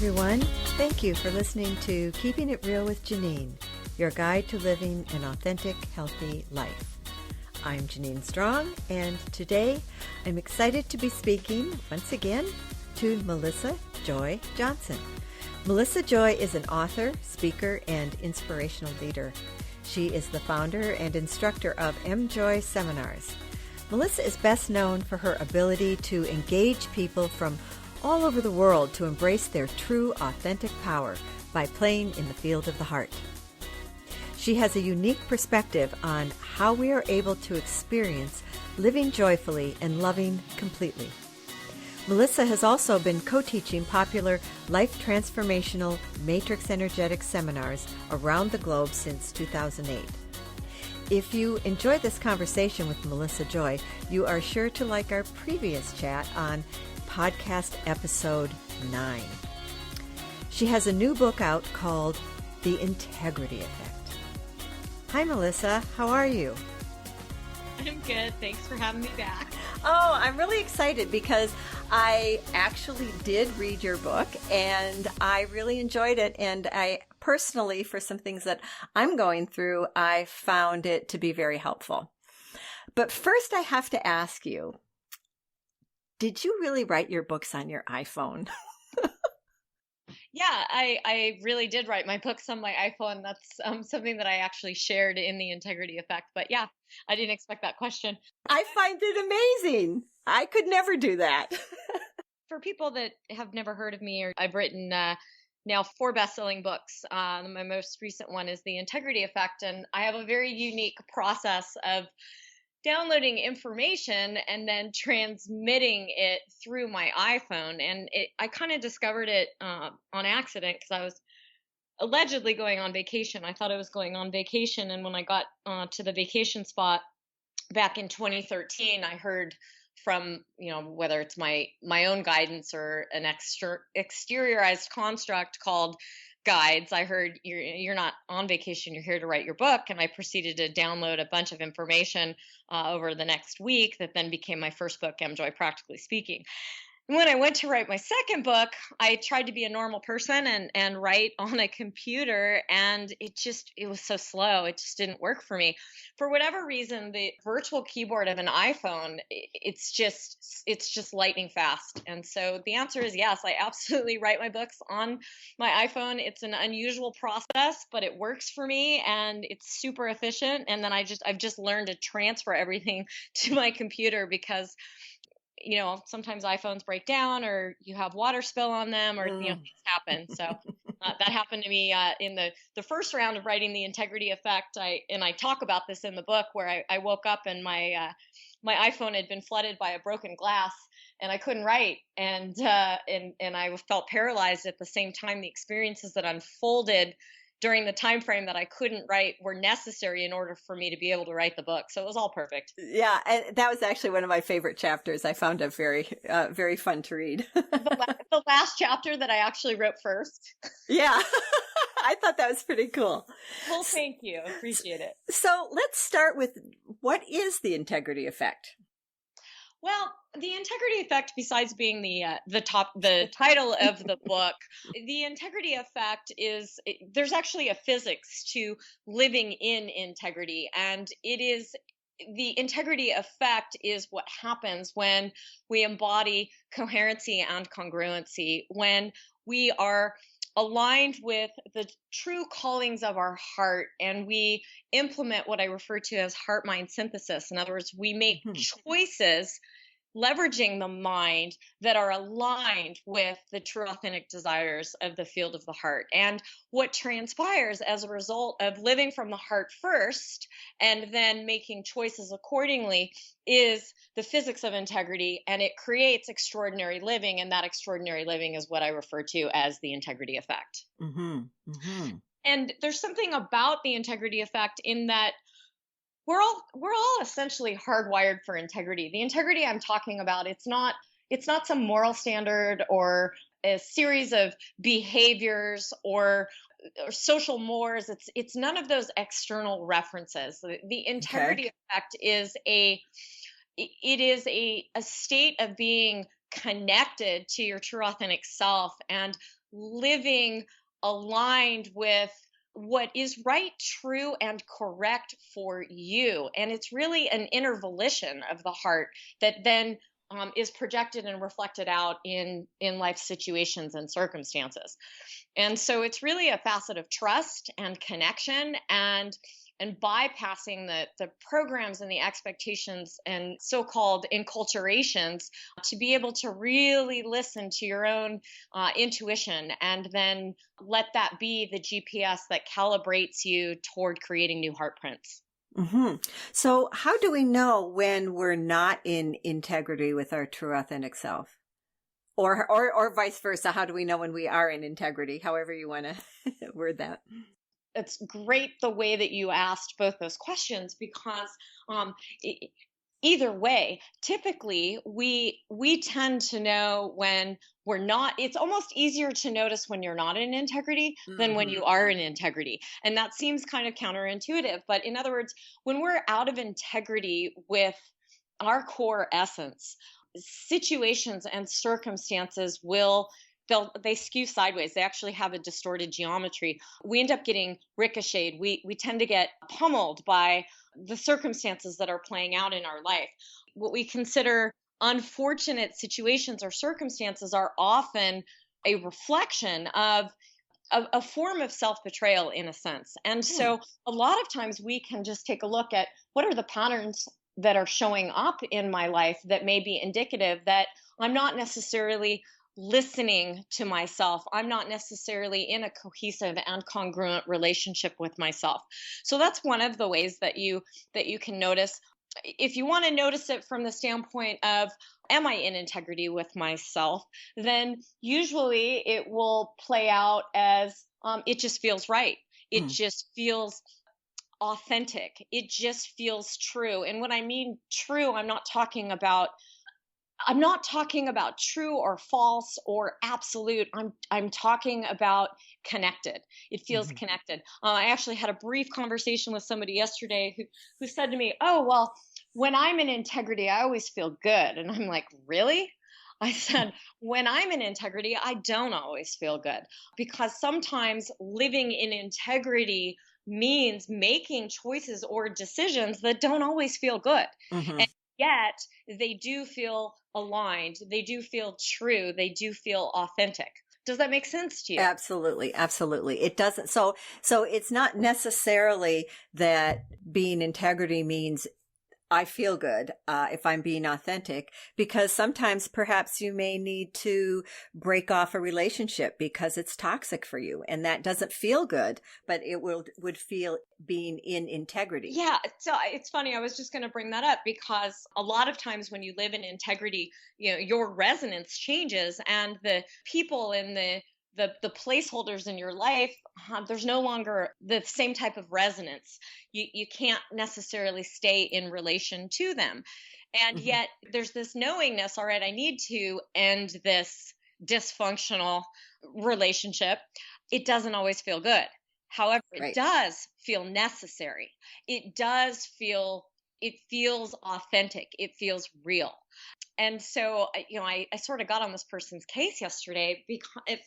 everyone. Thank you for listening to Keeping It Real with Janine, your guide to living an authentic, healthy life. I'm Janine Strong, and today I'm excited to be speaking once again to Melissa Joy Jonsson. Melissa Joy is an author, speaker, and inspirational leader. She is the founder and instructor of Joy Seminars. Melissa is best known for her ability to engage people from all over the world to embrace their true, authentic power by playing in the field of the heart. She has a unique perspective on how we are able to experience living joyfully and loving completely. Melissa has also been co-teaching popular life transformational matrix energetic seminars around the globe since 2008. If you enjoyed this conversation with Melissa Joy, you are sure to like our previous chat on podcast episode 9. She has a new book out called The Integrity Effect. Hi, Melissa. How are you? I'm good. Thanks for having me back. Oh, I'm really excited because I actually did read your book and I really enjoyed it. And I personally, for some things that I'm going through, I found it to be very helpful. But first, I have to ask you, did you really write your books on your iPhone? Yeah, I really did write my books on my iPhone. That's something that I actually shared in The Integrity Effect. But yeah, I didn't expect that question. I find it amazing. I could never do that. For people that have never heard of me, I've written now 4 best-selling books. My most recent one is The Integrity Effect, and I have a very unique process of downloading information and then transmitting it through my iPhone. And I kind of discovered it on accident because I was allegedly going on vacation. I thought I was going on vacation. And when I got to the vacation spot back in 2013, I heard from, whether it's my own guidance or an exteriorized construct called guides, I heard you're not on vacation, you're here to write your book. And I proceeded to download a bunch of information over the next week that then became my first book, Joy Practically Speaking. And when I went to write my second book, I tried to be a normal person and write on a computer, and it was so slow. It just didn't work for me. For whatever reason, the virtual keyboard of an iPhone, it's just lightning fast. And so the answer is yes, I absolutely write my books on my iPhone. It's an unusual process, but it works for me and it's super efficient. And then I've just learned to transfer everything to my computer because sometimes iPhones break down or you have water spill on them or, things happen. So that happened to me in the first round of writing The Integrity Effect. I talk about this in the book where I woke up and my iPhone had been flooded by a broken glass and I couldn't write. And I felt paralyzed at the same time. The experiences that unfolded during the time frame that I couldn't write were necessary in order for me to be able to write the book. So it was all perfect. Yeah, and that was actually one of my favorite chapters. I found it very, very fun to read. the last chapter that I actually wrote first. Yeah, I thought that was pretty cool. Well, thank you. Appreciate it. So let's start with, what is the integrity effect? Well, the integrity effect, besides being the title of the book, the integrity effect is, there's actually a physics to living in integrity, and the integrity effect is what happens when we embody coherency and congruency, when we are aligned with the true callings of our heart and we implement what I refer to as heart-mind synthesis. In other words, we make choices leveraging the mind that are aligned with the true authentic desires of the field of the heart. And what transpires as a result of living from the heart first and then making choices accordingly is the physics of integrity, and it creates extraordinary living, and that extraordinary living is what I refer to as the integrity effect. And there's something about the integrity effect in that we're all essentially hardwired for integrity. The integrity I'm talking about, it's not some moral standard or a series of behaviors or social mores. It's none of those external references. The integrity effect is a state of being connected to your true authentic self and living aligned with what is right, true, and correct for you. And it's really an inner volition of the heart that then is projected and reflected out in life situations and circumstances. And so it's really a facet of trust and connection, and bypassing the programs and the expectations and so-called enculturations to be able to really listen to your own intuition, and then let that be the GPS that calibrates you toward creating new heart prints. Mm-hmm. So how do we know when we're not in integrity with our true authentic self? Or vice versa, how do we know when we are in integrity? However you want to word that. It's great the way that you asked both those questions, because either way, typically we tend to know when we're not. It's almost easier to notice when you're not in integrity than when you are in integrity. And that seems kind of counterintuitive. But in other words, when we're out of integrity with our core essence, situations and circumstances they skew sideways. They actually have a distorted geometry. We end up getting ricocheted. We tend to get pummeled by the circumstances that are playing out in our life. What we consider unfortunate situations or circumstances are often a reflection of a form of self-betrayal, in a sense. And so a lot of times we can just take a look at what are the patterns that are showing up in my life that may be indicative that I'm not necessarily listening to myself. I'm not necessarily in a cohesive and congruent relationship with myself. So that's one of the ways that you can notice. If you want to notice it from the standpoint of, am I in integrity with myself? Then usually it will play out as it just feels right. It just feels authentic. It just feels true. And when I mean true, I'm not talking about true or false or absolute. I'm talking about connected. It feels connected. I actually had a brief conversation with somebody yesterday who said to me, "Oh, well, when I'm in integrity, I always feel good." And I'm like, "Really?" I said, "When I'm in integrity, I don't always feel good, because sometimes living in integrity means making choices or decisions that don't always feel good. And yet they do feel aligned. They do feel true. They do feel authentic." Does that make sense to you? Absolutely. Absolutely. It doesn't. So it's not necessarily that being integrity means I feel good if I'm being authentic, because sometimes perhaps you may need to break off a relationship because it's toxic for you, and that doesn't feel good, but it would feel being in integrity. Yeah, so it's funny. I was just going to bring that up, because a lot of times when you live in integrity, your resonance changes, and the people in the placeholders in your life, there's no longer the same type of resonance. You can't necessarily stay in relation to them. And yet there's this knowingness, all right, I need to end this dysfunctional relationship. It doesn't always feel good. However, it does feel necessary. It feels authentic. It feels real. And so, I sort of got on this person's case yesterday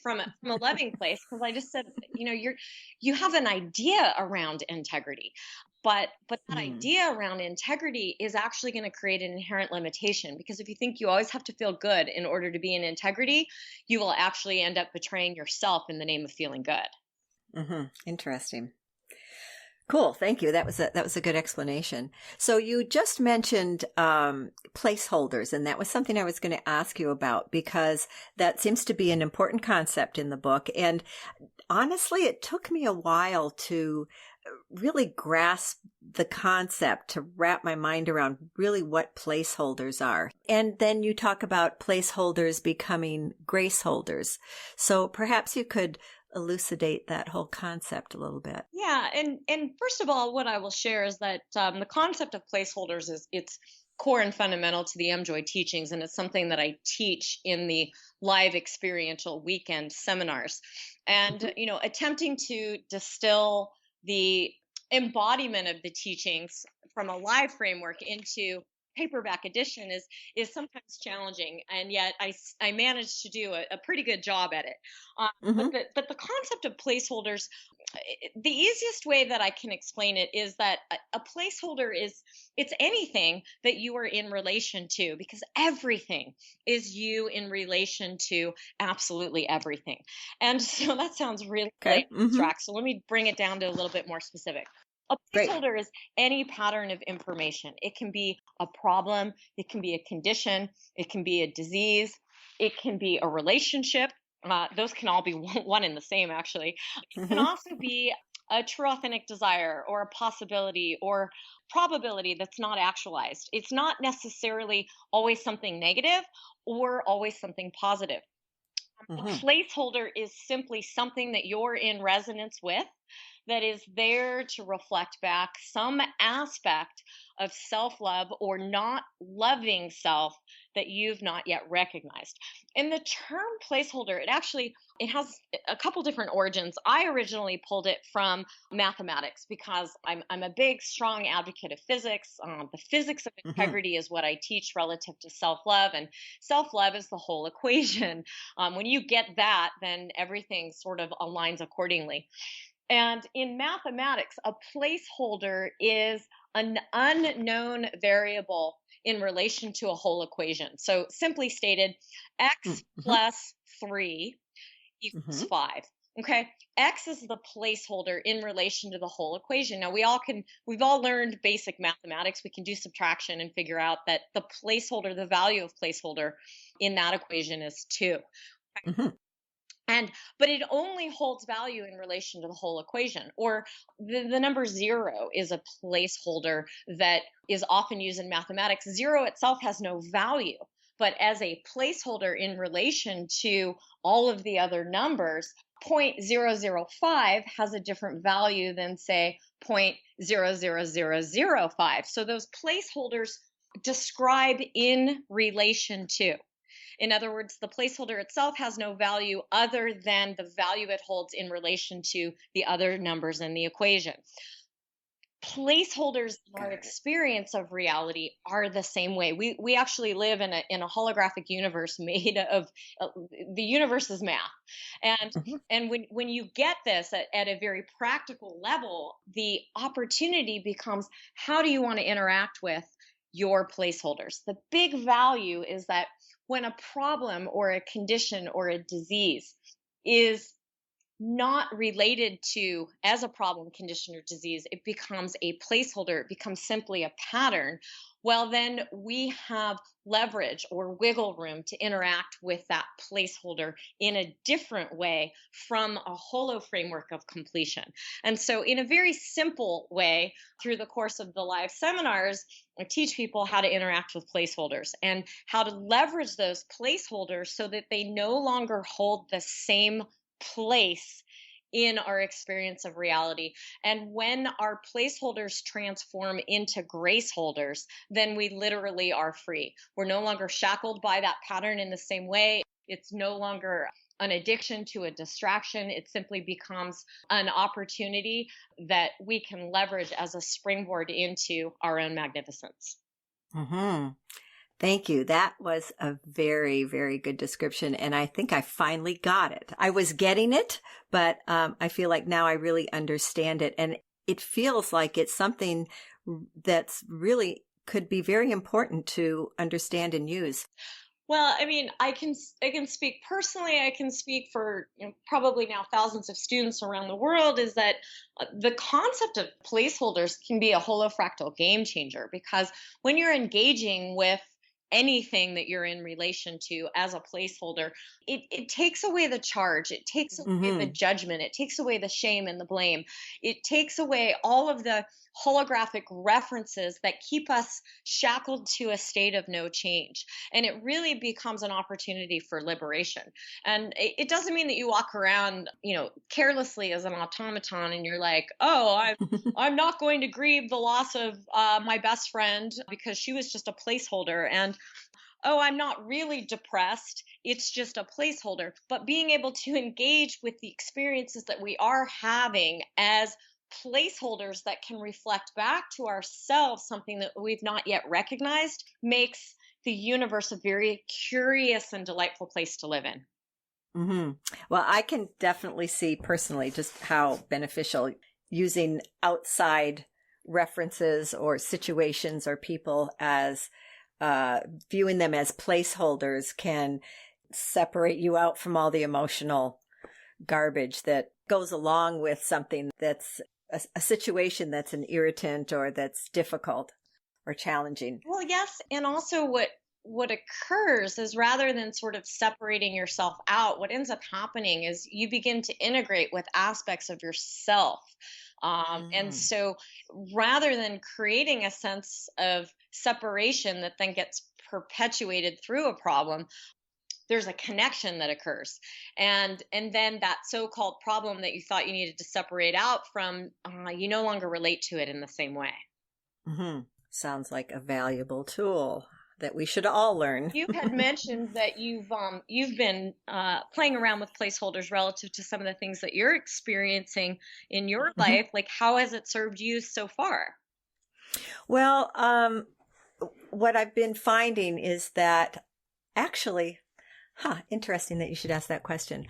from a loving place, because I just said, you have an idea around integrity, but that idea around integrity is actually going to create an inherent limitation, because if you think you always have to feel good in order to be in integrity, you will actually end up betraying yourself in the name of feeling good. Interesting. Cool. Thank you. That was a good explanation. So you just mentioned placeholders, and that was something I was going to ask you about, because that seems to be an important concept in the book. And honestly, it took me a while to really grasp the concept, to wrap my mind around really what placeholders are. And then you talk about placeholders becoming grace holders. So perhaps you could elucidate that whole concept a little bit. Yeah, and first of all, what I will share is that the concept of placeholders it's core and fundamental to the Joy teachings, and it's something that I teach in the live experiential weekend seminars. And attempting to distill the embodiment of the teachings from a live framework into paperback edition is sometimes challenging, and yet I managed to do a pretty good job at it. But Hmm. the concept of placeholders, the easiest way that I can explain it is that a placeholder is, it's anything that you are in relation to, because everything is you in relation to absolutely everything. And so that sounds really, Okay. really Hmm. abstract. So let me bring it down to a little bit more specific. A Great. placeholder is any pattern of information. It can be a problem, it can be a condition, it can be a disease, it can be a relationship. Those can all be one and the same, actually. It can Hmm. also be a true authentic desire or a possibility or probability that's not actualized. It's not necessarily always something negative or always something positive. A Hmm. placeholder is simply something that you're in resonance with, that is there to reflect back some aspect of self love or not loving self that you've not yet recognized. And the term placeholder, it has a couple different origins. I originally pulled it from mathematics because I'm a big strong advocate of physics. The physics of Hmm. integrity is what I teach relative to self love, and self love is the whole equation. When you get that, then everything sort of aligns accordingly. And in mathematics, a placeholder is an unknown variable in relation to a whole equation. So, simply stated, x Hmm. plus 3 equals Hmm. 5. Okay, x is the placeholder in relation to the whole equation. Now, we've all learned basic mathematics. We can do subtraction and figure out that the placeholder, the value of placeholder in that equation is 2. Hmm. And but it only holds value in relation to the whole equation. Or the number 0 is a placeholder that is often used in mathematics. 0 itself has no value, but as a placeholder in relation to all of the other numbers, 0.0005 has a different value than, say, 0.00005. So those placeholders describe in relation to. In other words, the placeholder itself has no value other than the value it holds in relation to the other numbers in the equation. Placeholders in our Got it. experience of reality are the same way. We actually live in a holographic universe made of, the universe is math. And Hmm. when you get this at a very practical level, the opportunity becomes, how do you want to interact with your placeholders? The big value is that when a problem or a condition or a disease is not related to as a problem, condition, or disease, it becomes a placeholder, it becomes simply a pattern. Well, then we have leverage or wiggle room to interact with that placeholder in a different way from a holo framework of completion. And so, in a very simple way, through the course of the live seminars, I teach people how to interact with placeholders and how to leverage those placeholders so that they no longer hold the same place in our experience of reality. And when our placeholders transform into grace holders, then we literally are free. We're no longer shackled by that pattern in the same way. It's no longer an addiction to a distraction. It simply becomes an opportunity that we can leverage as a springboard into our own magnificence. Hmm. Thank you. That was a very, very good description. And I think I finally got it. I was getting it, but I feel like now I really understand it. And it feels like it's something that's really could be very important to understand and use. Well, I mean, I can speak personally. I can speak for, probably now thousands of students around the world. Is that the concept of placeholders can be a holofractal game changer, because when you're engaging with anything that you're in relation to as a placeholder, it takes away the charge, it takes away the Hmm. judgment, it takes away the shame and the blame, it takes away all of the holographic references that keep us shackled to a state of no change, and it really becomes an opportunity for liberation. And it doesn't mean that you walk around, carelessly as an automaton, and you're like, oh, I'm not going to grieve the loss of my best friend because she was just a placeholder. And oh, I'm not really depressed, it's just a placeholder. But being able to engage with the experiences that we are having as placeholders that can reflect back to ourselves something that we've not yet recognized makes the universe a very curious and delightful place to live in. Hmm. Well, I can definitely see personally just how beneficial using outside references or situations or people as viewing them as placeholders can separate you out from all the emotional garbage that goes along with something that's a situation that's an irritant or that's difficult or challenging. Well, yes, and also what occurs is rather than sort of separating yourself out, what ends up happening is you begin to integrate with aspects of yourself. And Mm. so rather than creating a sense of separation that then gets perpetuated through a problem, there's a connection that occurs, and then that so-called problem that you thought you needed to separate out from, you no longer relate to it in the same way. Hmm. Sounds like a valuable tool that we should all learn. You had mentioned that you've been playing around with placeholders relative to some of the things that you're experiencing in your Mhm. life. Like, how has it served you so far? Well, what I've been finding is that actually, interesting that you should ask that question.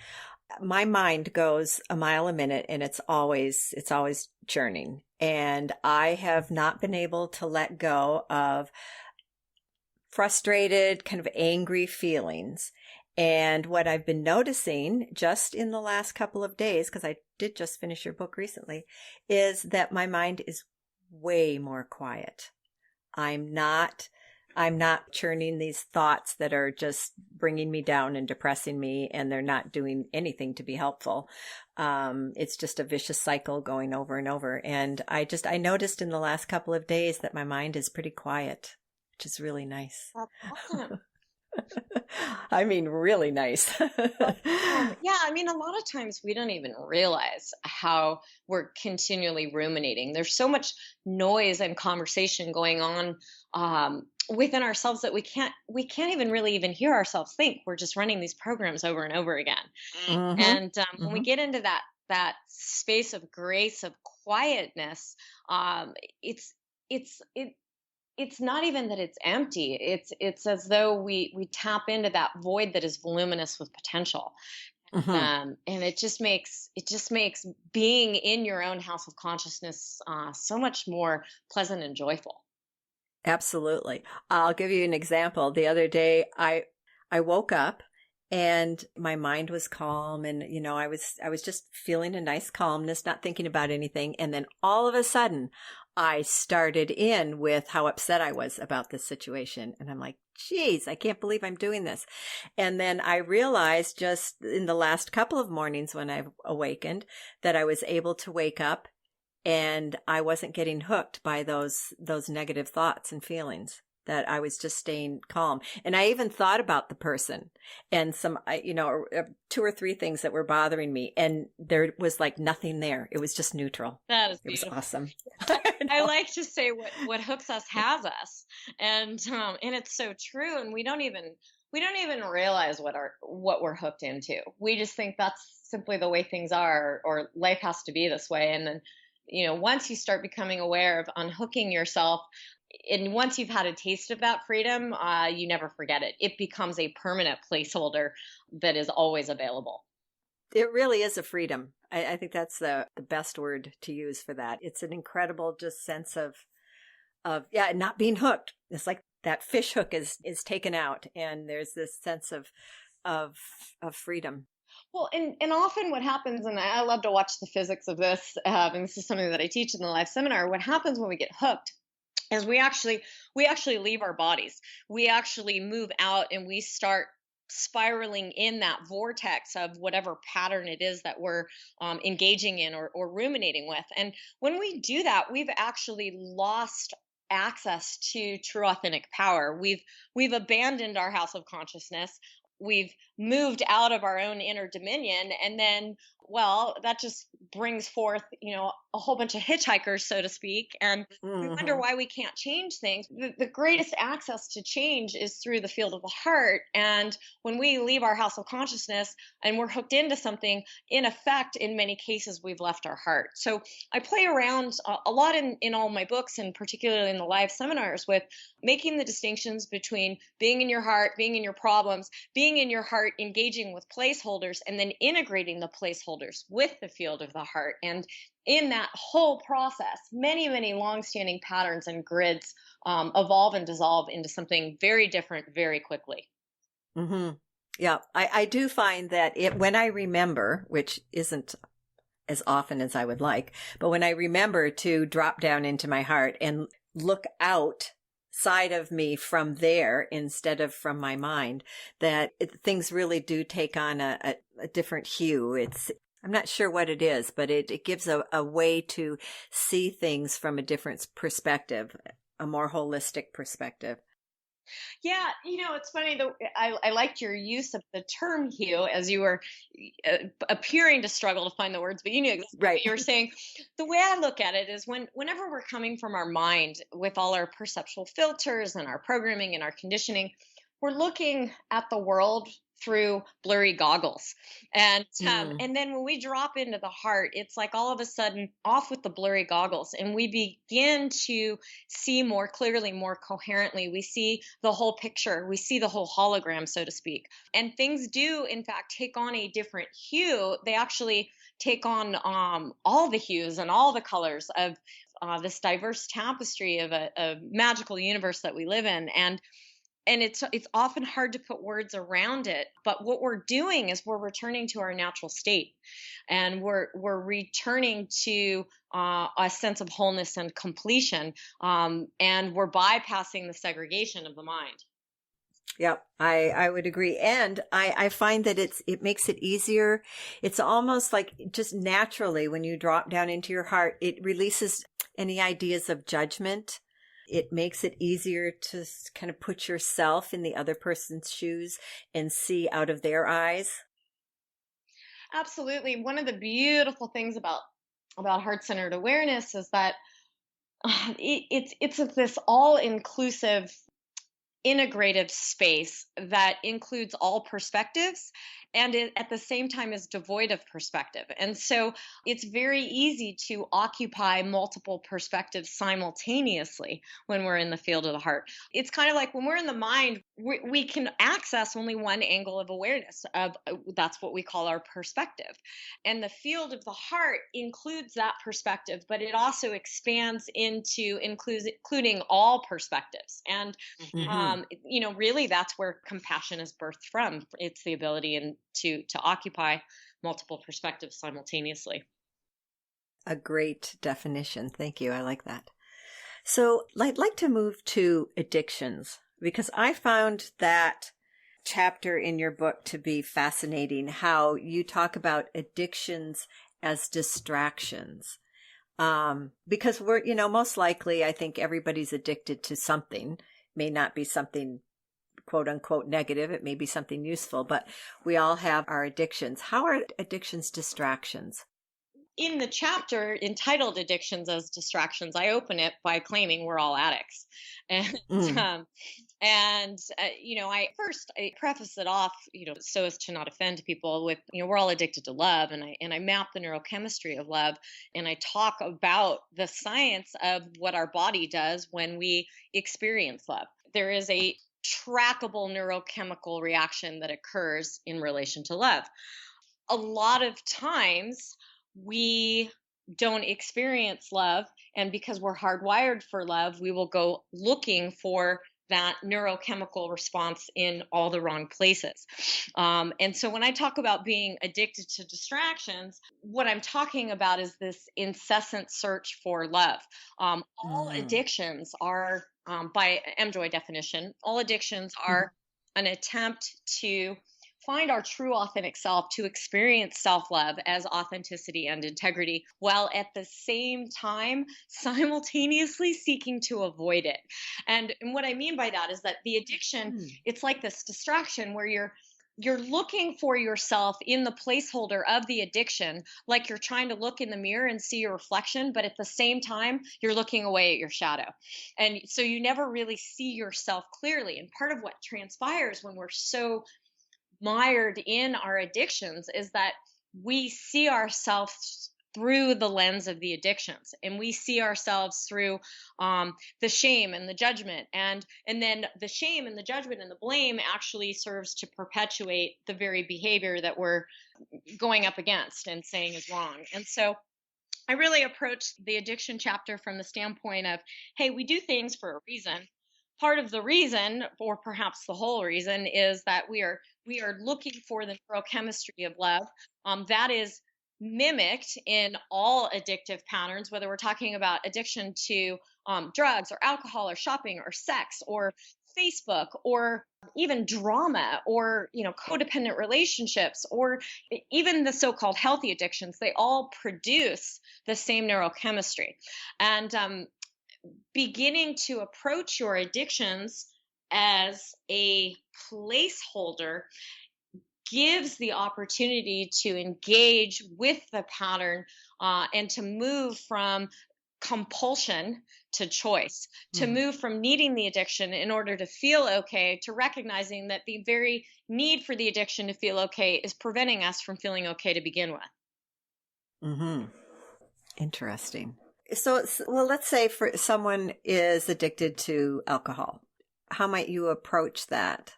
My mind goes a mile a minute and it's always churning. And I have not been able to let go of frustrated, kind of angry feelings. And what I've been noticing just in the last couple of days, because I did just finish your book recently, is that my mind is way more quiet. I'm not churning these thoughts that are just bringing me down and depressing me, and they're not doing anything to be helpful. It's just a vicious cycle going over and over. And I noticed in the last couple of days that my mind is pretty quiet, which is really nice. That's awesome. I mean, really nice. Yeah, I mean, a lot of times we don't even realize how we're continually ruminating. There's so much noise and conversation going on within ourselves that we can't even really even hear ourselves think. We're just running these programs over and over again. Hmm. And when we Hmm. get into that space of grace, of quietness, it's it's it it's not even that it's empty. It's as though we tap into that void that is voluminous with potential. Hmm. And it just makes being in your own house of consciousness so much more pleasant and joyful. Absolutely. I'll give you an example. The other day, I woke up and my mind was calm, and I was just feeling a nice calmness, not thinking about anything. And then all of a sudden, I started in with how upset I was about this situation, and I'm like, geez, I can't believe I'm doing this. And then I realized just in the last couple of mornings when I've awakened that I was able to wake up and I wasn't getting hooked by those negative thoughts and feelings, that I was just staying calm. And I even thought about the person and two or three things that were bothering me, and there was like nothing there. It was just neutral. That is It was beautiful. awesome. I like to say what hooks us has us, and it's so true. And we don't even realize what we're hooked into. We just think that's simply the way things are, or life has to be this way. And then, once you start becoming aware of unhooking yourself, and once you've had a taste of that freedom, you never forget it. It becomes a permanent placeholder that is always available. It really is a freedom. I think that's the best word to use for that. It's an incredible just sense of yeah, not being hooked. It's like that fish hook is taken out, and there's this sense of of freedom. Well, and often what happens, and I love to watch the physics of this, and this is something that I teach in the live seminar. What happens when we get hooked is we actually leave our bodies. We actually move out, and we start spiraling in that vortex of whatever pattern it is that we're engaging in, or ruminating with. And when we do that, we've actually lost access to true authentic power. We've abandoned our house of consciousness. we've moved out of our own inner dominion, and then, well, that just brings forth, a whole bunch of hitchhikers, so to speak, and we wonder Hmm. why we can't change things. The greatest access to change is through the field of the heart. And when we leave our house of consciousness and we're hooked into something, in effect, in many cases, we've left our heart. So I play around a lot in all my books, and particularly in the live seminars, with making the distinctions between being in your heart, being in your problems, being in your heart, engaging with placeholders, and then integrating the placeholders with the field of the heart. And in that whole process, many, many long-standing patterns and grids evolve and dissolve into something very different very quickly. Hmm. Yeah, I do find that when I remember, which isn't as often as I would like, but when I remember to drop down into my heart and look outside of me from there instead of from my mind, that things really do take on a different hue. I'm not sure what it is, but it gives a way to see things from a different perspective, a more holistic perspective. Yeah, it's funny though. I liked your use of the term hue as you were appearing to struggle to find the words, but you knew exactly Right. what you were saying. The way I look at it is whenever we're coming from our mind with all our perceptual filters and our programming and our conditioning, we're looking at the world through blurry goggles, Mm. and then when we drop into the heart, it's like all of a sudden off with the blurry goggles, and we begin to see more clearly, more coherently. We see the whole picture, we see the whole hologram, so to speak. And things do, in fact, take on a different hue. They actually take on all the hues and all the colors of this diverse tapestry of a magical universe that we live in. And it's often hard to put words around it, but what we're doing is we're returning to our natural state, and we're returning to a sense of wholeness and completion, and we're bypassing the segregation of the mind. Yep, I would agree. And I find that it makes it easier. It's almost like just naturally when you drop down into your heart, it releases any ideas of judgment. It makes it easier to kind of put yourself in the other person's shoes and see out of their eyes. Absolutely. One of the beautiful things about heart-centered awareness is that it's this all-inclusive integrative space that includes all perspectives, and it at the same time is devoid of perspective. And so it's very easy to occupy multiple perspectives simultaneously when we're in the field of the heart. It's kind of like when we're in the mind, we can access only one angle of awareness of that's what we call our perspective. And the field of the heart includes that perspective, but it also expands into including all perspectives. And Hmm. really that's where compassion is birthed from. It's the ability to occupy multiple perspectives simultaneously. A great definition. Thank you. I like that. So I'd like to move to addictions because I found that chapter in your book to be fascinating, how you talk about addictions as distractions. Because most likely, I think everybody's addicted to something. May not be something quote unquote negative. It may be something useful, but we all have our addictions. How are addictions distractions? In the chapter entitled Addictions as Distractions, I open it by claiming we're all addicts. And Mm. um, I preface it off, so as to not offend people with, we're all addicted to love, and I map the neurochemistry of love, and I talk about the science of what our body does when we experience love. There is a trackable neurochemical reaction that occurs in relation to love. A lot of times we don't experience love, and because we're hardwired for love, we will go looking for that neurochemical response in all the wrong places. And so when I talk about being addicted to distractions, what I'm talking about is this incessant search for love. All Mm. addictions are, by MJoy definition, all addictions are an attempt to find our true authentic self, to experience self-love as authenticity and integrity, while at the same time simultaneously seeking to avoid it. And what I mean by that is that the addiction, Mm. it's like this distraction where you're looking for yourself in the placeholder of the addiction, like you're trying to look in the mirror and see your reflection, but at the same time, you're looking away at your shadow. And so you never really see yourself clearly. And part of what transpires when we're so mired in our addictions is that we see ourselves through the lens of the addictions, and we see ourselves through the shame and the judgment, and then the shame and the judgment and the blame actually serves to perpetuate the very behavior that we're going up against and saying is wrong. And so I really approached the addiction chapter from the standpoint of, hey, we do things for a reason. Part of the reason, or perhaps the whole reason, is that we are looking for the neurochemistry of love that is mimicked in all addictive patterns, whether we're talking about addiction to drugs or alcohol or shopping or sex or Facebook or even drama or codependent relationships or even the so-called healthy addictions. They all produce the same neurochemistry. And beginning to approach your addictions as a placeholder gives the opportunity to engage with the pattern and to move from compulsion to choice, to move from needing the addiction in order to feel okay, to recognizing that the very need for the addiction to feel okay is preventing us from feeling okay to begin with. Mm-hmm. Interesting. So, well, let's say for someone is addicted to alcohol, how might you approach that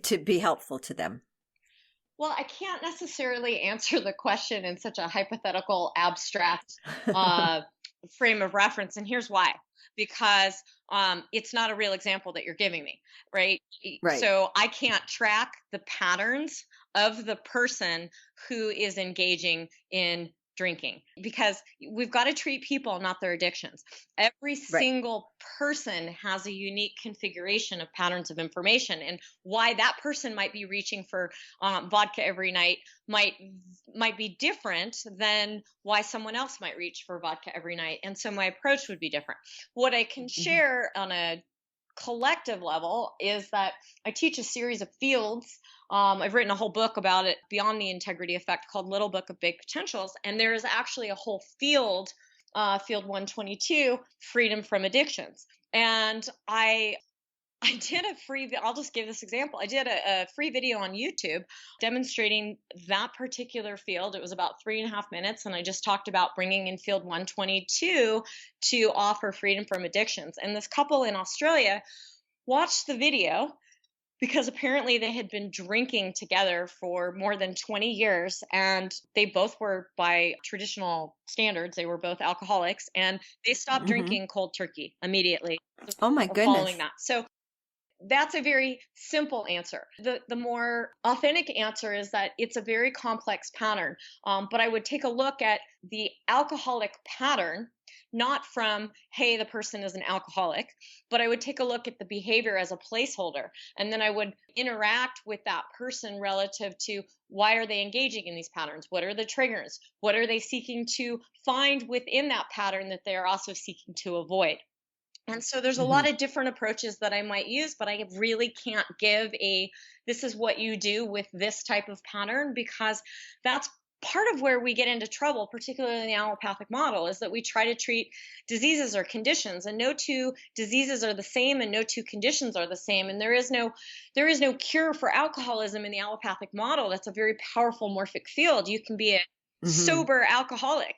to be helpful to them? Well, I can't necessarily answer the question in such a hypothetical, abstract frame of reference. And here's why. Because it's not a real example that you're giving me, right? Right. So I can't track the patterns of the person who is engaging in drinking, because we've got to treat people, not their addictions. Every single person has a unique configuration of patterns of information, and why that person might be reaching for vodka every night might be different than why someone else might reach for vodka every night. And so my approach would be different. What I can share on a collective level is that I teach a series of fields. I've written a whole book about it, Beyond the Integrity Effect, called Little Book of Big Potentials. And there is actually a whole field, field 122, freedom from addictions. And I did I'll just give this example. I did a free video on YouTube demonstrating that particular field. It was about 3.5 minutes. And I just talked about bringing in field 122 to offer freedom from addictions. And this couple in Australia watched the video because apparently they had been drinking together for more than 20 years, and they both were, by traditional standards, they were both alcoholics, and they stopped drinking cold turkey immediately. Oh my goodness. Following that. So that's a very simple answer. The more authentic answer is that it's a very complex pattern. But I would take a look at the alcoholic pattern, not from, hey, the person is an alcoholic, but I would take a look at the behavior as a placeholder. And then I would interact with that person relative to, why are they engaging in these patterns? What are the triggers? What are they seeking to find within that pattern that they are also seeking to avoid? And so there's a lot of different approaches that I might use, but I really can't give this is what you do with this type of pattern, because that's part of where we get into trouble, particularly in the allopathic model, is that we try to treat diseases or conditions, and no two diseases are the same and no two conditions are the same. And there is no cure for alcoholism in the allopathic model. That's a very powerful morphic field. You can be a sober alcoholic.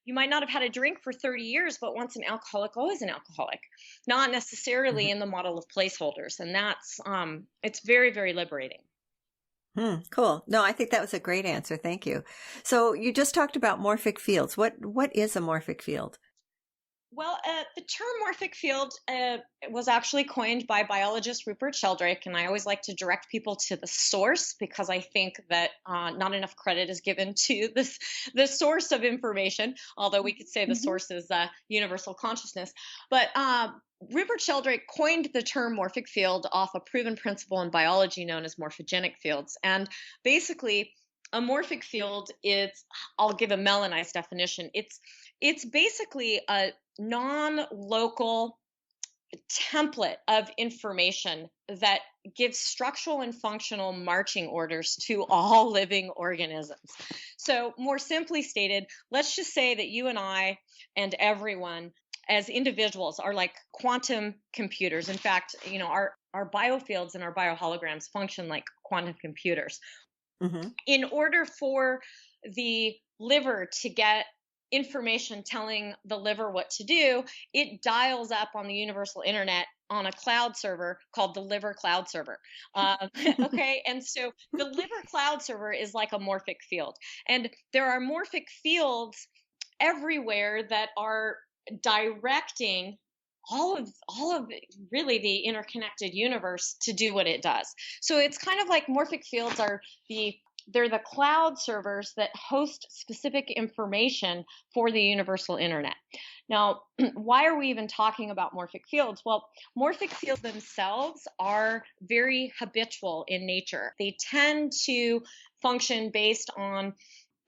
You might not have had a drink for 30 years, but once an alcoholic, always an alcoholic, not necessarily in the model of placeholders. And that's, it's very, very liberating. Cool. No, I think that was a great answer. Thank you. So you just talked about morphic fields. What is a morphic field? Well, the term morphic field was actually coined by biologist Rupert Sheldrake, and I always like to direct people to the source, because I think that not enough credit is given to the source of information, although we could say the source is universal consciousness. But Rupert Sheldrake coined the term morphic field off a proven principle in biology known as morphogenic fields. And basically, a morphic field is, I'll give a Melanized definition, it's basically a non-local template of information that gives structural and functional marching orders to all living organisms. So, more simply stated, let's just say that you and I and everyone as individuals are like quantum computers. In fact, our biofields and our bioholograms function like quantum computers. Mm-hmm. In order for the liver to get information telling the liver what to do, it dials up on the universal internet on a cloud server called the liver cloud server. Okay, and so the liver cloud server is like a morphic field, and there are morphic fields everywhere that are directing all of really the interconnected universe to do what it does. So it's kind of like morphic fields they're the cloud servers that host specific information for the universal internet. Now, why are we even talking about morphic fields? Well, morphic fields themselves are very habitual in nature. They tend to function based on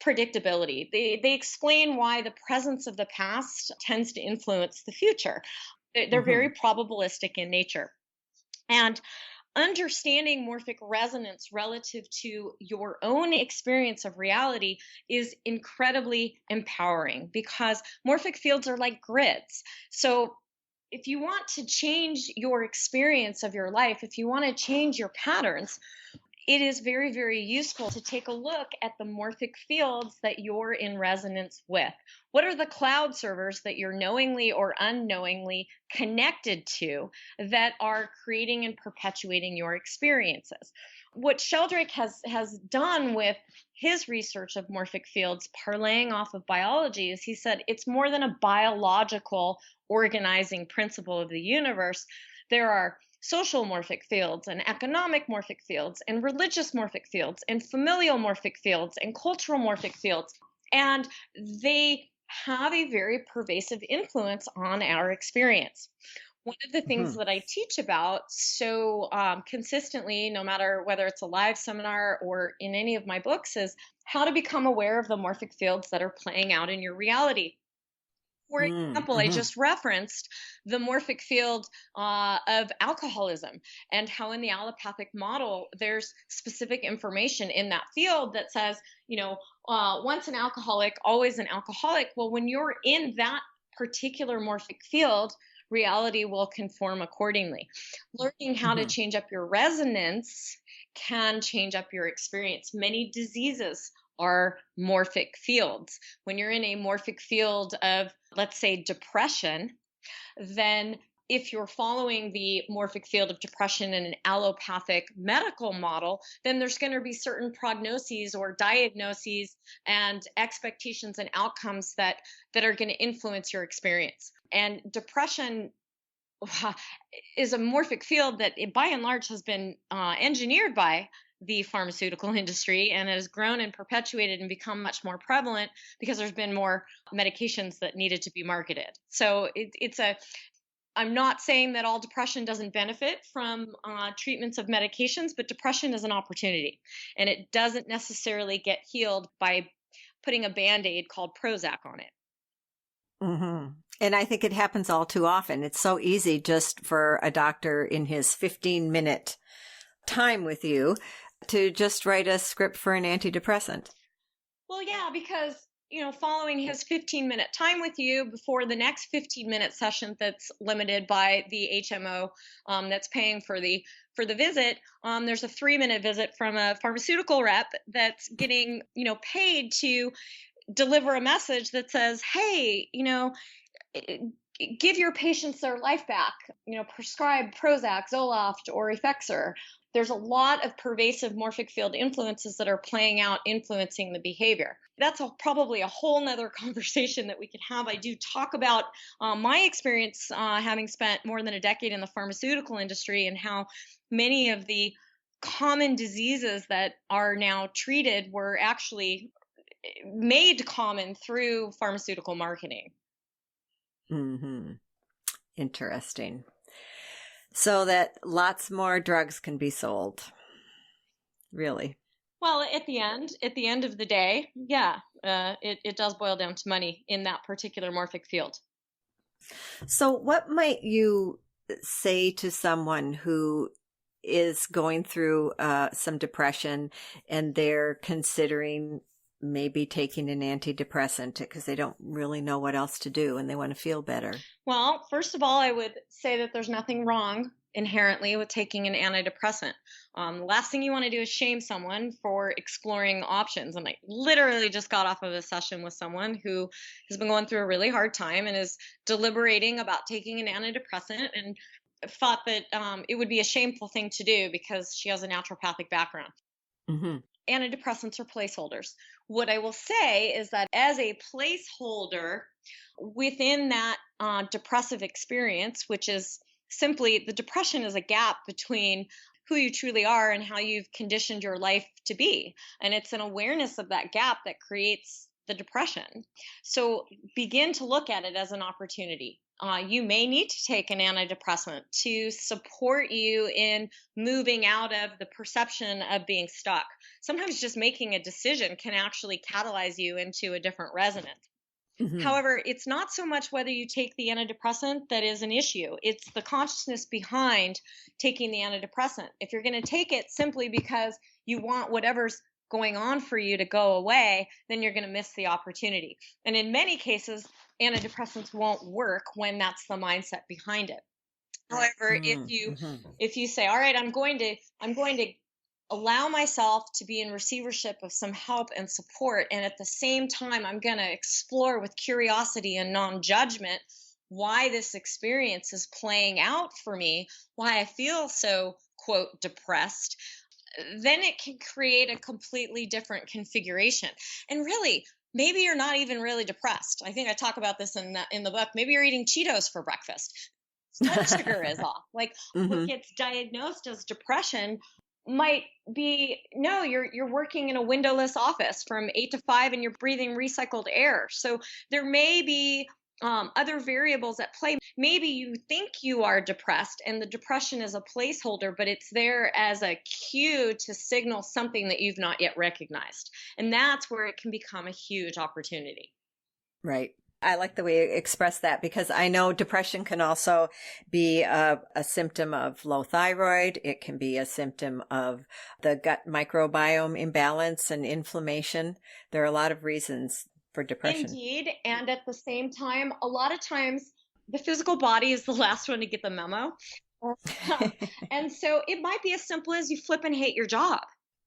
predictability. They explain why the presence of the past tends to influence the future. They're very probabilistic in nature. And understanding morphic resonance relative to your own experience of reality is incredibly empowering, because morphic fields are like grids. So if you want to change your experience of your life, if you want to change your patterns, it is very, very useful to take a look at the morphic fields that you're in resonance with. What are the cloud servers that you're knowingly or unknowingly connected to that are creating and perpetuating your experiences? What Sheldrake has done with his research of morphic fields, parlaying off of biology, is he said it's more than a biological organizing principle of the universe. There are social morphic fields and economic morphic fields and religious morphic fields and familial morphic fields and cultural morphic fields. And they have a very pervasive influence on our experience. One of the things that I teach about so consistently, no matter whether it's a live seminar or in any of my books, is how to become aware of the morphic fields that are playing out in your reality. For example, I just referenced the morphic field of alcoholism, and how in the allopathic model, there's specific information in that field that says, once an alcoholic, always an alcoholic. Well, when you're in that particular morphic field, reality will conform accordingly. Learning how to change up your resonance can change up your experience. Many diseases are morphic fields. When you're in a morphic field of, let's say, depression, then if you're following the morphic field of depression in an allopathic medical model, then there's going to be certain prognoses or diagnoses and expectations and outcomes that are going to influence your experience. And depression is a morphic field that, by and large, has been engineered by the pharmaceutical industry and has grown and perpetuated and become much more prevalent because there's been more medications that needed to be marketed. So I'm not saying that all depression doesn't benefit from treatments of medications, but depression is an opportunity, and it doesn't necessarily get healed by putting a Band-Aid called Prozac on it. And I think it happens all too often. It's so easy just for a doctor in his 15-minute time with you to just write a script for an antidepressant. Well, yeah, because, following his 15-minute time with you before the next 15-minute session that's limited by the HMO that's paying for the visit, there's a 3-minute visit from a pharmaceutical rep that's getting, paid to deliver a message that says, hey, give your patients their life back, prescribe Prozac, Zoloft, or Effexor. There's a lot of pervasive morphic field influences that are playing out, influencing the behavior. That's probably a whole nother conversation that we could have. I do talk about my experience having spent more than a decade in the pharmaceutical industry, and how many of the common diseases that are now treated were actually made common through pharmaceutical marketing. Interesting. So that lots more drugs can be sold. Really? Well, at the end of the day, yeah, it does boil down to money in that particular morphic field. So what might you say to someone who is going through some depression and they're considering maybe taking an antidepressant because they don't really know what else to do and they want to feel better? Well, first of all, I would say that there's nothing wrong inherently with taking an antidepressant. The last thing you want to do is shame someone for exploring options. And I literally just got off of a session with someone who has been going through a really hard time and is deliberating about taking an antidepressant, and thought that it would be a shameful thing to do because she has a naturopathic background. Mm-hmm. Antidepressants are placeholders. What I will say is that as a placeholder within that depressive experience, which is simply the depression is a gap between who you truly are and how you've conditioned your life to be. And it's an awareness of that gap that creates the depression. So begin to look at it as an opportunity. You may need to take an antidepressant to support you in moving out of the perception of being stuck. Sometimes just making a decision can actually catalyze you into a different resonance. Mm-hmm. However, it's not so much whether you take the antidepressant that is an issue. It's the consciousness behind taking the antidepressant. If you're going to take it simply because you want whatever's going on for you to go away, then you're going to miss the opportunity. And in many cases, antidepressants won't work when that's the mindset behind it. However, if you say, all right, I'm going to allow myself to be in receivership of some help and support, and at the same time, I'm going to explore with curiosity and non-judgment why this experience is playing out for me, why I feel so, quote, depressed, then it can create a completely different configuration. And really, maybe you're not even really depressed. I think I talk about this in the book. Maybe you're eating Cheetos for breakfast. Blood sugar is off. Like what gets diagnosed as depression might be, no, you're working in a windowless office from 8 to 5 and you're breathing recycled air. So there may be other variables at play. Maybe you think you are depressed and the depression is a placeholder, but it's there as a cue to signal something that you've not yet recognized. And that's where it can become a huge opportunity. Right. I like the way you express that, because I know depression can also be a symptom of low thyroid. It can be a symptom of the gut microbiome imbalance and inflammation. There are a lot of reasons for depression. Indeed. And at the same time, a lot of times the physical body is the last one to get the memo. And so it might be as simple as you flip and hate your job.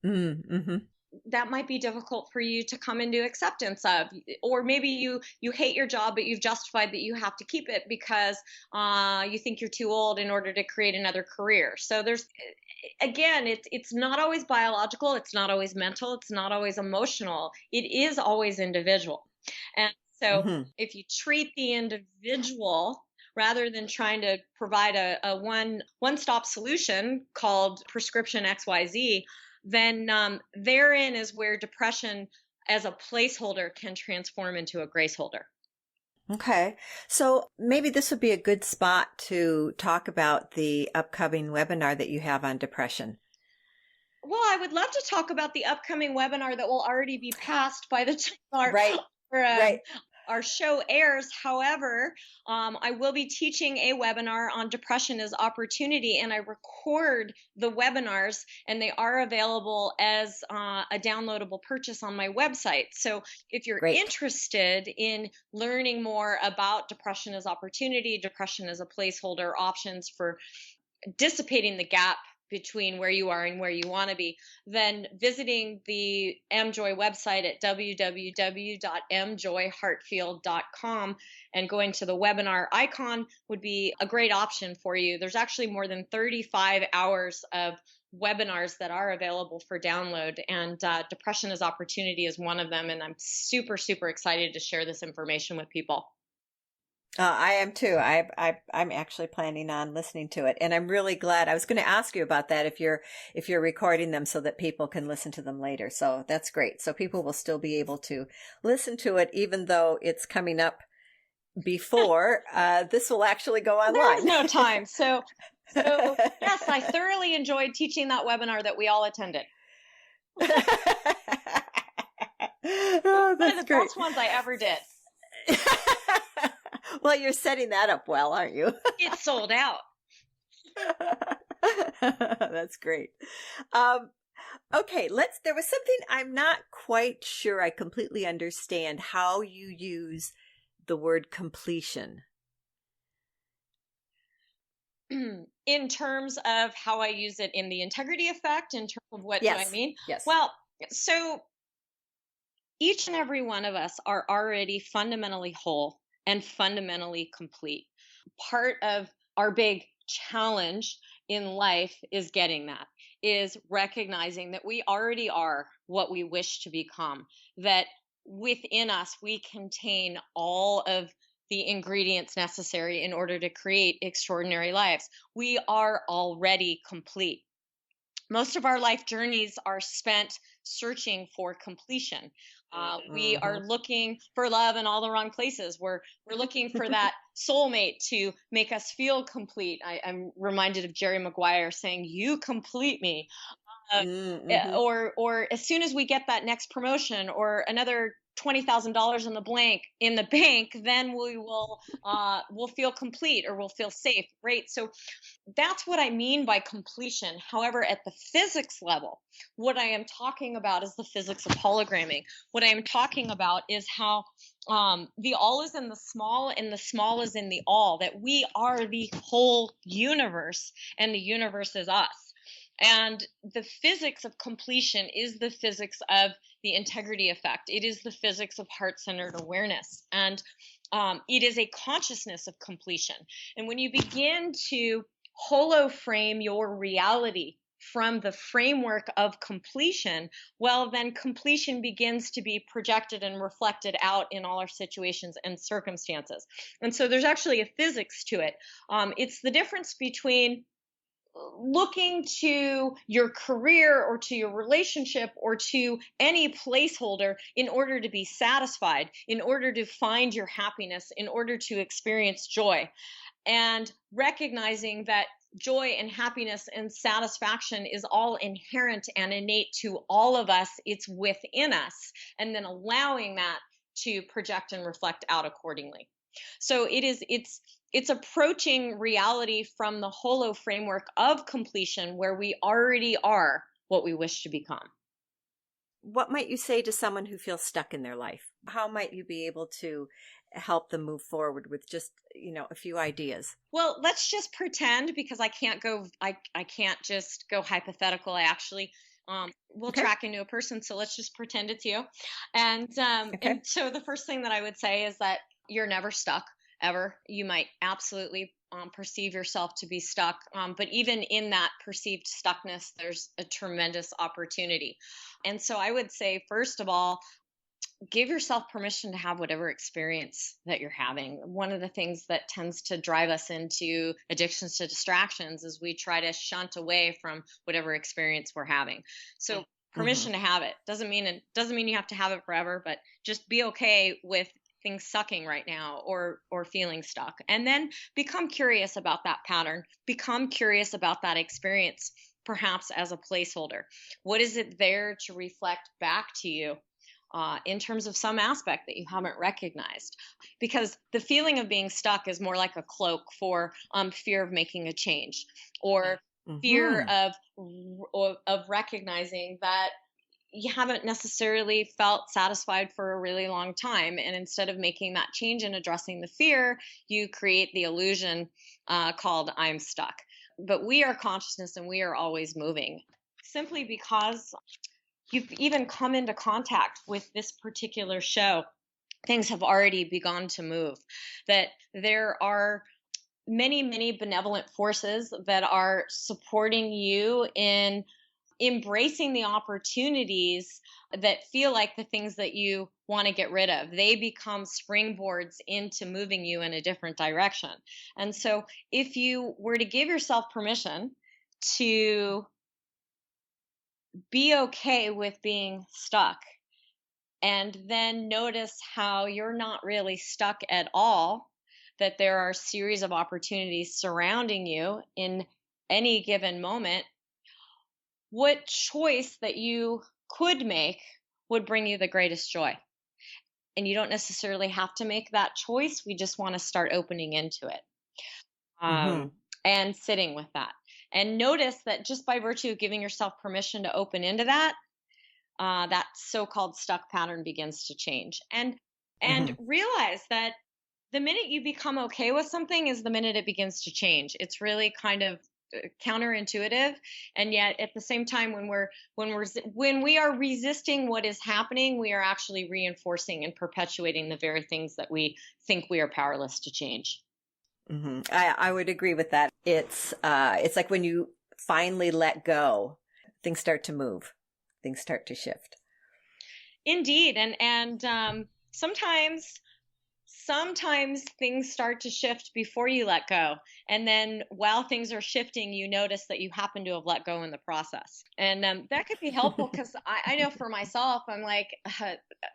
Mm-hmm. That might be difficult for you to come into acceptance of. Or maybe you hate your job, but you've justified that you have to keep it because you think you're too old in order to create another career. So it's not always biological. It's not always mental. It's not always emotional. It is always individual. And so if you treat the individual rather than trying to provide a one-stop solution called prescription XYZ, then therein is where depression as a placeholder can transform into a grace holder. Okay. So maybe this would be a good spot to talk about the upcoming webinar that you have on depression. Well, I would love to talk about the upcoming webinar that will already be passed by the time our show airs. However, I will be teaching a webinar on depression as opportunity, and I record the webinars, and they are available as a downloadable purchase on my website. So if you're interested in learning more about depression as opportunity, depression as a placeholder, options for dissipating the gap between where you are and where you want to be, then visiting the MJoy website at www.mjoyheartfield.com and going to the webinar icon would be a great option for you. There's actually more than 35 hours of webinars that are available for download, and Depression as Opportunity is one of them. And I'm super, super excited to share this information with people. I am too. I'm actually planning on listening to it, and I'm really glad. I was going to ask you about that if you're recording them so that people can listen to them later. So that's great. So people will still be able to listen to it, even though it's coming up before this will actually go online. There's no time. So yes, I thoroughly enjoyed teaching that webinar that we all attended. Oh, that's one of the great. best ones I ever did. Well, you're setting that up well, aren't you? It's sold out. That's great. Okay, there was something I'm not quite sure I completely understand how you use the word completion. In terms of how I use it in the integrity effect, in terms of what do I Yes. mean? Yes. Well, so each and every one of us are already fundamentally whole and fundamentally complete. Part of our big challenge in life is getting that, is recognizing that we already are what we wish to become, that within us we contain all of the ingredients necessary in order to create extraordinary lives. We are already complete. Most of our life journeys are spent searching for completion. We are looking for love in all the wrong places. We're looking for that soulmate to make us feel complete. I'm reminded of Jerry Maguire saying, "You complete me." Or as soon as we get that next promotion or another $20,000 in the bank, then we'll feel complete or we'll feel safe, right? So that's what I mean by completion. However, at the physics level, what I am talking about is the physics of hologramming. What I am talking about is how the all is in the small and the small is in the all, that we are the whole universe and the universe is us. And the physics of completion is the physics of the integrity effect. It is the physics of heart-centered awareness. And it is a consciousness of completion. And when you begin to holoframe your reality from the framework of completion, well, then completion begins to be projected and reflected out in all our situations and circumstances. And so there's actually a physics to it. It's the difference between looking to your career or to your relationship or to any placeholder in order to be satisfied, in order to find your happiness, in order to experience joy. And recognizing that joy and happiness and satisfaction is all inherent and innate to all of us. It's within us. And then allowing that to project and reflect out accordingly. So it's approaching reality from the holo framework of completion, where we already are what we wish to become. What might you say to someone who feels stuck in their life? How might you be able to help them move forward with just, a few ideas? Well, let's just pretend, because I can't just go hypothetical. I actually will track into a person. So let's just pretend it's you. And so the first thing that I would say is that you're never stuck, ever. You might absolutely perceive yourself to be stuck. But even in that perceived stuckness, there's a tremendous opportunity. And so I would say, first of all, give yourself permission to have whatever experience that you're having. One of the things that tends to drive us into addictions to distractions is we try to shunt away from whatever experience we're having. So permission to have it doesn't mean you have to have it forever, but just be okay with things sucking right now or feeling stuck. And then become curious about that pattern, become curious about that experience, perhaps as a placeholder. What is it there to reflect back to you in terms of some aspect that you haven't recognized? Because the feeling of being stuck is more like a cloak for fear of making a change, or fear of recognizing that you haven't necessarily felt satisfied for a really long time. And instead of making that change and addressing the fear, you create the illusion called I'm stuck. But we are consciousness and we are always moving. Simply because you've even come into contact with this particular show, things have already begun to move. That there are many, many benevolent forces that are supporting you in embracing the opportunities that feel like the things that you want to get rid of. They become springboards into moving you in a different direction. And so if you were to give yourself permission to be okay with being stuck, and then notice how you're not really stuck at all, that there are a series of opportunities surrounding you in any given moment, what choice that you could make would bring you the greatest joy? And you don't necessarily have to make that choice. We just want to start opening into it. and sitting with that. And notice that just by virtue of giving yourself permission to open into that, that so-called stuck pattern begins to change. And realize that the minute you become okay with something is the minute it begins to change. It's really kind of counterintuitive, and yet at the same time, when we are resisting what is happening, we are actually reinforcing and perpetuating the very things that we think we are powerless to change. I would agree with that. It's like when you finally let go, things start to move, things start to shift. Indeed, and sometimes things start to shift before you let go. And then while things are shifting, you notice that you happen to have let go in the process. And that could be helpful because I know for myself, I'm like,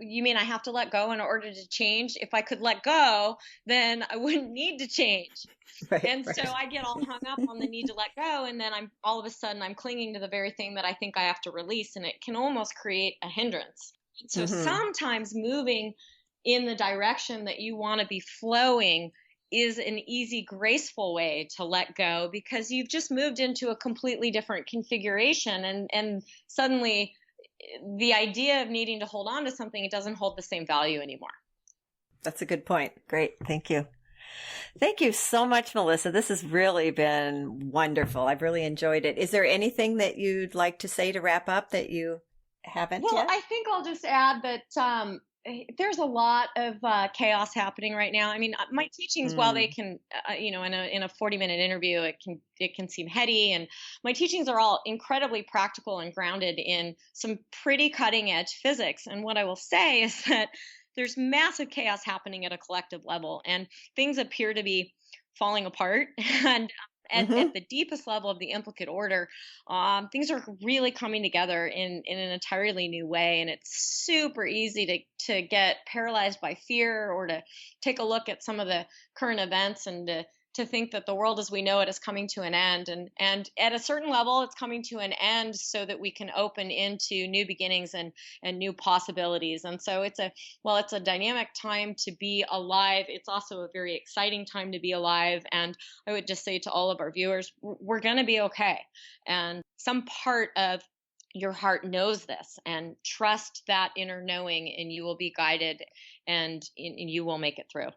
you mean I have to let go in order to change? If I could let go, then I wouldn't need to change. Right. So I get all hung up on the need to let go. And then all of a sudden I'm clinging to the very thing that I think I have to release. And it can almost create a hindrance. So sometimes moving in the direction that you want to be flowing is an easy, graceful way to let go, because you've just moved into a completely different configuration, and suddenly the idea of needing to hold on to something, it doesn't hold the same value anymore. That's a good point. Great. Thank you. Thank you so much, Melissa. This has really been wonderful. I've really enjoyed it. Is there anything that you'd like to say to wrap up that you haven't yet? Well, I think I'll just add that there's a lot of chaos happening right now. I mean, my teachings, while they can, in a 40-minute interview, it can seem heady, and my teachings are all incredibly practical and grounded in some pretty cutting-edge physics. And what I will say is that there's massive chaos happening at a collective level, and things appear to be falling apart. And at the deepest level of the implicate order, things are really coming together in an entirely new way. And it's super easy to get paralyzed by fear, or to take a look at some of the current events and to think that the world as we know it is coming to an end. And at a certain level, it's coming to an end so that we can open into new beginnings and new possibilities. And so it's a dynamic time to be alive. It's also a very exciting time to be alive. And I would just say to all of our viewers, we're going to be okay. And some part of your heart knows this, and trust that inner knowing, and you will be guided, and you will make it through.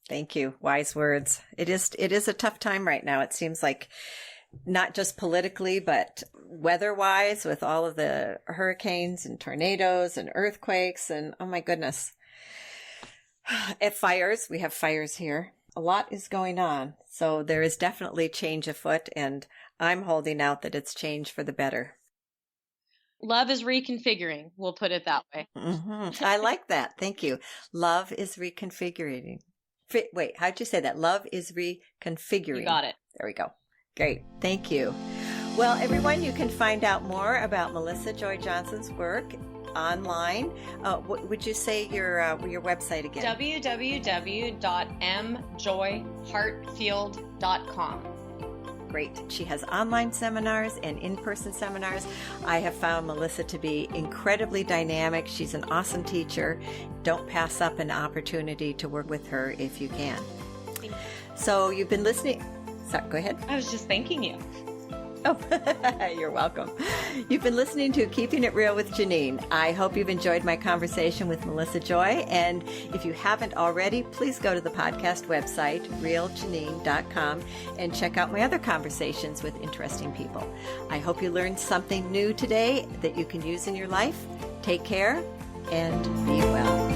Thank you. Wise words. It is a tough time right now. It seems like, not just politically, but weather-wise, with all of the hurricanes and tornadoes and earthquakes and, oh my goodness. At fires, we have fires here. A lot is going on. So there is definitely change afoot, and I'm holding out that it's change for the better. Love is reconfiguring. We'll put it that way. I like that. Thank you. Love is reconfiguring. Wait, how'd you say that? Love is reconfiguring. You got it. There we go. Great. Thank you. Well, everyone, you can find out more about Melissa Joy Jonsson's work online. What would you say your website again? www.mjoyheartfield.com. Great. She has online seminars and in-person seminars. I have found Melissa to be incredibly dynamic. She's an awesome teacher. Don't pass up an opportunity to work with her if you can. So you've been listening. Sorry, go ahead. I was just thanking you. Oh, you're welcome. You've been listening to Keeping It Real with Janine. I hope you've enjoyed my conversation with Melissa Joy. And if you haven't already, please go to the podcast website, realjanine.com, and check out my other conversations with interesting people. I hope you learned something new today that you can use in your life. Take care and be well.